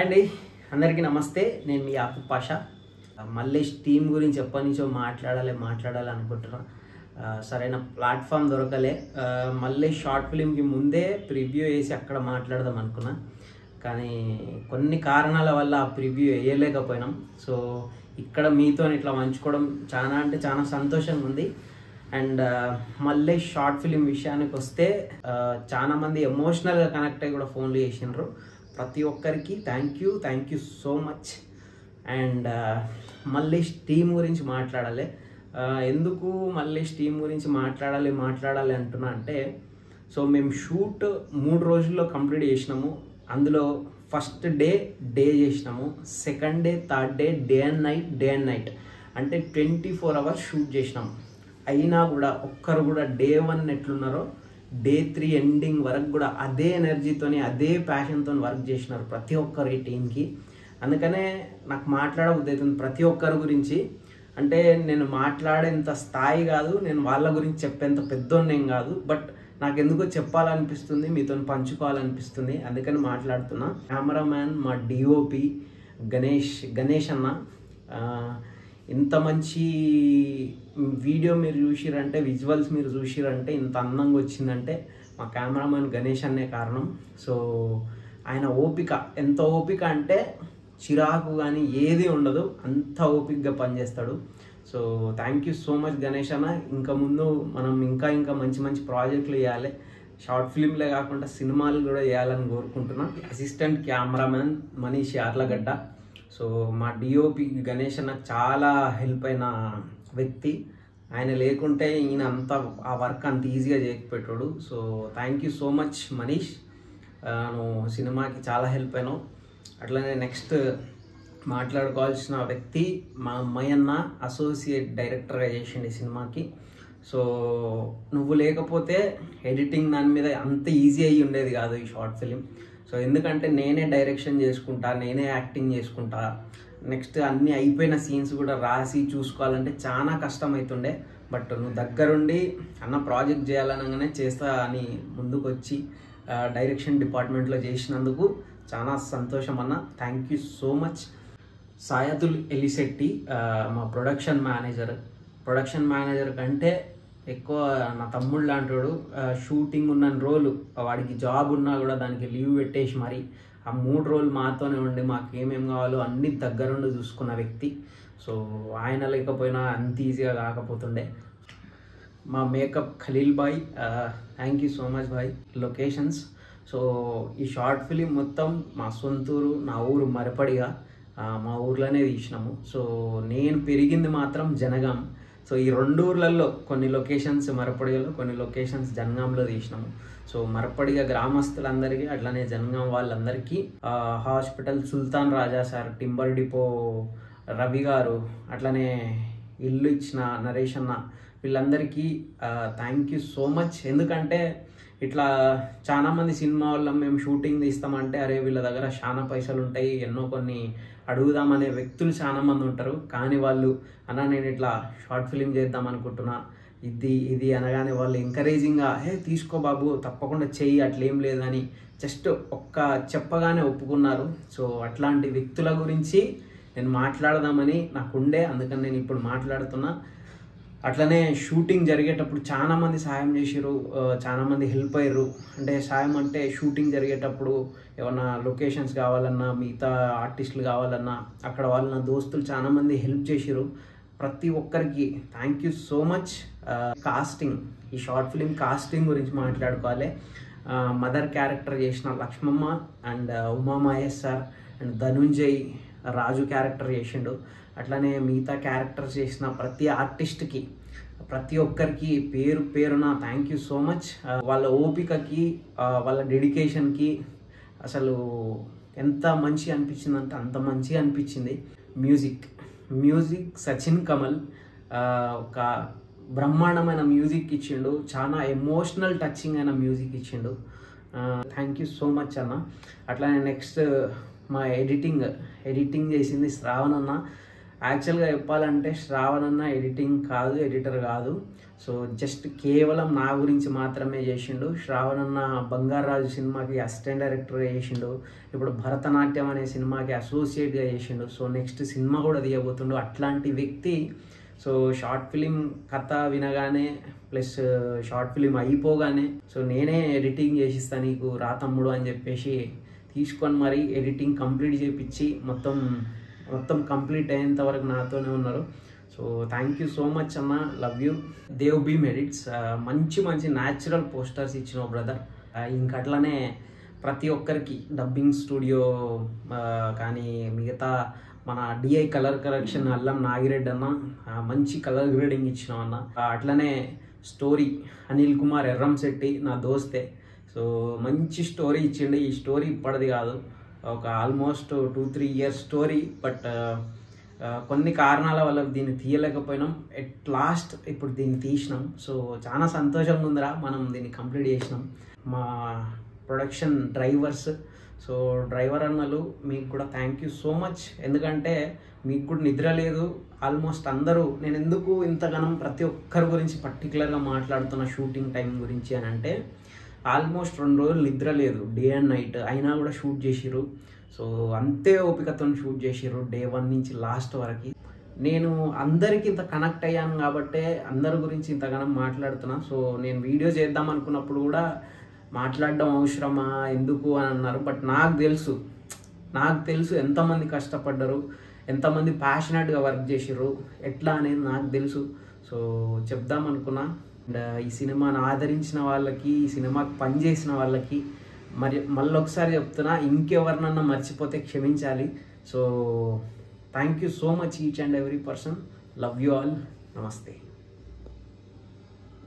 అండి అందరికీ నమస్తే. నేను మీ యాకూబ్ పాషా. మల్లేష్ టీమ్ గురించి ఎప్పటి నుంచో మాట్లాడాలి అనుకుంటున్నా. సరైన ప్లాట్ఫామ్ దొరకలే. మల్లేష్ షార్ట్ ఫిలింకి ముందే ప్రివ్యూ వేసి అక్కడ మాట్లాడదాం అనుకున్నా, కానీ కొన్ని కారణాల వల్ల ఆ ప్రివ్యూ వేయలేకపోయినాం. సో ఇక్కడ మీతో ఇట్లా పంచుకోవడం చాలా సంతోషంగా ఉంది. అండ్ మల్లేష్ షార్ట్ ఫిలిం విషయానికి వస్తే చాలామంది ఎమోషనల్గా కనెక్ట్ అయ్యి కూడా ఫోన్లు చేసినారు. ప్రతి ఒక్కరికి thank you so much. And Mallesh team గురించి మాట్లాడాలి. ఎందుకు మల్లేష్ టీం గురించి మాట్లాడాలి అంటున్నా అంటే, సో మేము షూట్ 3 రోజుల్లో కంప్లీట్ చేసినాము. అందులో ఫస్ట్ డే చేసినాము, second day, third day and night అంటే 24 hours షూట్ చేసినాము. అయినా కూడా ఒక్కరు కూడా డే 1 ఎట్లున్నారో డే 3 ఎండింగ్ వరకు కూడా అదే ఎనర్జీతోని అదే ప్యాషన్తో వర్క్ చేసినారు ప్రతి ఒక్కరు టీంకి. అందుకనే నాకు మాట్లాడబుద్ధి అవుతుంది ప్రతి ఒక్కరి గురించి. అంటే నేను మాట్లాడేంత స్థాయి కాదు, నేను వాళ్ళ గురించి చెప్పేంత పెద్దోన్నేం కాదు, బట్ నాకు ఎందుకో చెప్పాలనిపిస్తుంది, మీతో పంచుకోవాలనిపిస్తుంది, అందుకని మాట్లాడుతున్నా. కెమెరామ్యాన్ మా డిఓపి గణేష్ అన్న, ఇంత మంచి వీడియో మీరు చూసిరంటే, విజువల్స్ మీరు చూసిరంటే, ఇంత అందంగా వచ్చిందంటే మా కెమెరామ్యాన్ గణేష్ అనే కారణం. సో ఆయన ఓపిక, ఎంత ఓపిక అంటే చిరాకు కానీ ఏది ఉండదు, అంత ఓపికగా పనిచేస్తాడు. So thank you so much Ganesh అన్న. ఇంకా ముందు మనం ఇంకా మంచి ప్రాజెక్టులు చేయాలి. షార్ట్ ఫిలింలే కాకుండా సినిమాలు కూడా చేయాలని కోరుకుంటున్నా. Assistant cameraman Manish Yarlagadda. So మా డిఓపి గణేష్ అన్న చాలా హెల్ప్ అయిన వ్యక్తి. ఆయన లేకుంటే ఈయన ఆ వర్క్ అంత ఈజీగా చేయకపోయాడు. So thank you so much Manish, నువ్వు సినిమాకి చాలా హెల్ప్ అయినావు. అట్లనే నెక్స్ట్ మాట్లాడుకోవాల్సిన వ్యక్తి మా అమ్మయ్యన్న, అసోసియేట్ డైరెక్టర్గా చేసిండు ఈ సినిమాకి. సో నువ్వు లేకపోతే ఎడిటింగ్ దాని మీద అంత ఈజీ అయ్యి ఉండేది కాదు ఈ షార్ట్ ఫిలిం. సో ఎందుకంటే నేనే డైరెక్షన్ చేసుకుంటా, నేనే యాక్టింగ్ చేసుకుంటా, నెక్స్ట్ అన్నీ అయిపోయిన సీన్స్ కూడా రాసి చూసుకోవాలంటే చాలా కష్టం అవుతుండే. బట్ నువ్వు దగ్గరుండి అన్న ప్రాజెక్ట్ చేయాలనగానే చేస్తా అని ముందుకు వచ్చి డైరెక్షన్ డిపార్ట్మెంట్లో చేసినందుకు చాలా సంతోషం అన్న. Thank you so much. Sayatul Elisetti మా ప్రొడక్షన్ మేనేజర్ కంటే ఎక్కువ నా తమ్ముడు లాంటాడు. షూటింగ్ ఉన్న రోజులు వాడికి జాబ్ ఉన్నా కూడా దానికి లీవ్ పెట్టేసి మరి ఆ 3 రోజులు మాతోనే ఉండి మాకు ఏమేమి కావాలో అన్ని దగ్గరుండి చూసుకున్న వ్యక్తి. సో ఆయన లేకపోయినా అంత ఈజీగా కాకపోతుండే. మా మేకప్ ఖలీల్ బాయ్, థ్యాంక్ యూ సో మచ్ బాయ్. లొకేషన్స్, సో ఈ షార్ట్ ఫిలిం మొత్తం మా సొంతూరు, నా ఊరు మరపడిగా, మా ఊర్లోనే తీసినాము. సో నేను పెరిగింది మాత్రం జనగాం. సో ఈ 2 ఊర్లలో కొన్ని లొకేషన్స్ మరపడిగలో, కొన్ని లొకేషన్స్ జనగాంలో తీసినాము. సో మరపడిగా గ్రామస్తులందరికీ, అట్లనే జనగాం వాళ్ళందరికీ, హాస్పిటల్ సుల్తాన్ రాజా సార్, టింబర్ డిపో రవి గారు, అట్లనే ఇల్లు ఇచ్చిన నరేష్ అన్న, వీళ్ళందరికీ థ్యాంక్ యూ సో మచ్. ఎందుకంటే ఇట్లా చాలామంది సినిమా వాళ్ళ మేము షూటింగ్ తీస్తామంటే, అరే వీళ్ళ దగ్గర చాలా పైసలు ఉంటాయి, ఎన్నో కొన్ని అడుగుదామనే వ్యక్తులు చాలామంది ఉంటారు. కానీ వాళ్ళు అన్న నేను ఇట్లా షార్ట్ ఫిలిం చేద్దాం అనుకుంటున్నా, ఇది అనగానే వాళ్ళు ఎంకరేజింగ్గా తీసుకో బాబు తప్పకుండా చెయ్యి, అట్లేం లేదని జస్ట్ చెప్పగానే ఒప్పుకున్నారు. సో అట్లాంటి వ్యక్తుల గురించి నేను మాట్లాడదామని నాకుండే, అందుకని నేను ఇప్పుడు మాట్లాడుతున్నా. అట్లనే షూటింగ్ జరిగేటప్పుడు చాలామంది సాయం చేసారు, చాలామంది హెల్ప్ అయ్యారు. అంటే సాయం అంటే షూటింగ్ జరిగేటప్పుడు ఏమన్నా లొకేషన్స్ కావాలన్నా, మిగతా ఆర్టిస్టులు కావాలన్నా, అక్కడ వాళ్ళ నా దోస్తులు చాలామంది హెల్ప్ చేసారు. ప్రతి ఒక్కరికి thank you so much. Casting, ఈ షార్ట్ ఫిలిం కాస్టింగ్ గురించి మాట్లాడుకోవాలి. మదర్ క్యారెక్టర్ చేసిన Lakshmamma and Uma Mahesh sir and Dhanunjay Raju character చేసిండు. అట్లనే మిగతా క్యారెక్టర్స్ చేసిన ప్రతి ఆర్టిస్ట్కి, ప్రతి ఒక్కరికి పేరున థ్యాంక్ యూ సో మచ్. వాళ్ళ ఓపికకి, వాళ్ళ డెడికేషన్కి అసలు ఎంత మంచి అనిపించిందంటే అంత మంచిగా అనిపించింది. మ్యూజిక్ సచిన్ కమల్ ఒక బ్రహ్మాండమైన మ్యూజిక్ ఇచ్చిండు, చాలా ఎమోషనల్ టచింగ్ అయిన మ్యూజిక్ ఇచ్చిండు. థ్యాంక్ యూ సో మచ్ అన్న. అట్లానే నెక్స్ట్ మా ఎడిటింగ్ చేసింది శ్రావణ్ అన్న. యాక్చువల్గా చెప్పాలంటే శ్రావణ్ అన్న ఎడిటింగ్ కాదు, ఎడిటర్ కాదు. సో జస్ట్ కేవలం నా గురించి మాత్రమే చేసిండు. శ్రావణ్ అన్న బంగారాజు సినిమాకి అసిస్టెంట్ డైరెక్టర్గా చేసిండు, ఇప్పుడు భరతనాట్యం అనే సినిమాకి అసోసియేట్గా చేసిండు. సో నెక్స్ట్ సినిమా కూడా తీయబోతుండు. అట్లాంటి వ్యక్తి సో షార్ట్ ఫిలిం కథ వినగానే ప్లస్ షార్ట్ ఫిలిం అయిపోగానే సో నేనే ఎడిటింగ్ చేసిస్తా నీకు రా తమ్ముడు అని చెప్పేసి తీసుకొని మరి ఎడిటింగ్ కంప్లీట్ చేయించి మొత్తం కంప్లీట్ అయ్యేంత వరకు నాతోనే ఉన్నారు. So thank you so much అన్న, love you. Dev Bheem edits మంచి న్యాచురల్ పోస్టర్స్ ఇచ్చినావు బ్రదర్. ఇంకట్లనే ప్రతి ఒక్కరికి డబ్బింగ్ స్టూడియో కానీ మిగతా మన డిఐ కలర్ కరెక్షన్ అల్లం నాగిరెడ్డి అన్న మంచి కలర్ గ్రేడింగ్ ఇచ్చినాం అన్న. అట్లనే స్టోరీ అనిల్ కుమార్ ఎర్రంశెట్టి నా దోస్తే, సో మంచి స్టోరీ ఇచ్చిండు. ఈ స్టోరీ ఇప్పటిది కాదు, ఒక ఆల్మోస్ట్ 2-3 ఇయర్స్ స్టోరీ. బట్ కొన్ని కారణాల వల్ల దీన్ని తీయలేకపోయినాం. ఎట్ లాస్ట్ ఇప్పుడు దీన్ని తీసినాం. సో చాలా సంతోషంగా ఉందిరా, మనం దీన్ని కంప్లీట్ చేసినాం. మా ప్రొడక్షన్ డ్రైవర్స్, సో డ్రైవర్ అన్నలు మీకు కూడా థ్యాంక్ యూ సో మచ్. ఎందుకంటే మీకు కూడా నిద్ర లేదు ఆల్మోస్ట్ అందరూ. నేను ఎందుకు ఇంతగానం ప్రతి ఒక్కరి గురించి పర్టికులర్గా మాట్లాడుతున్న షూటింగ్ టైం గురించి అని అంటే ఆల్మోస్ట్ 2 రోజులు నిద్ర లేదు, డే అండ్ నైట్, అయినా కూడా షూట్ చేసిర్రు. సో అంతే ఓపికతో షూట్ చేసిర్రు డే 1 నుంచి లాస్ట్ వరకు. నేను అందరికి ఇంత కనెక్ట్ అయ్యాను కాబట్టే అందరి గురించి ఇంతగానం మాట్లాడుతున్నా. సో నేను వీడియో చేద్దాం అనుకున్నప్పుడు కూడా మాట్లాడడం అవసరమా ఎందుకు అని అన్నారు. బట్ నాకు తెలుసు ఎంతమంది కష్టపడ్డారు, ఎంతమంది ప్యాషనెట్గా వర్క్ చేసిర్రు ఎట్లా అనేది నాకు తెలుసు. సో చెప్దాం అనుకున్నా. అండ్ ఈ సినిమాను ఆదరించిన వాళ్ళకి, ఈ సినిమాకి పనిచేసిన వాళ్ళకి మళ్ళీ ఒకసారి చెప్తున్నా, ఇంకెవరినన్నా మర్చిపోతే క్షమించాలి. So thank you so much each and every person. Love you all. నమస్తే.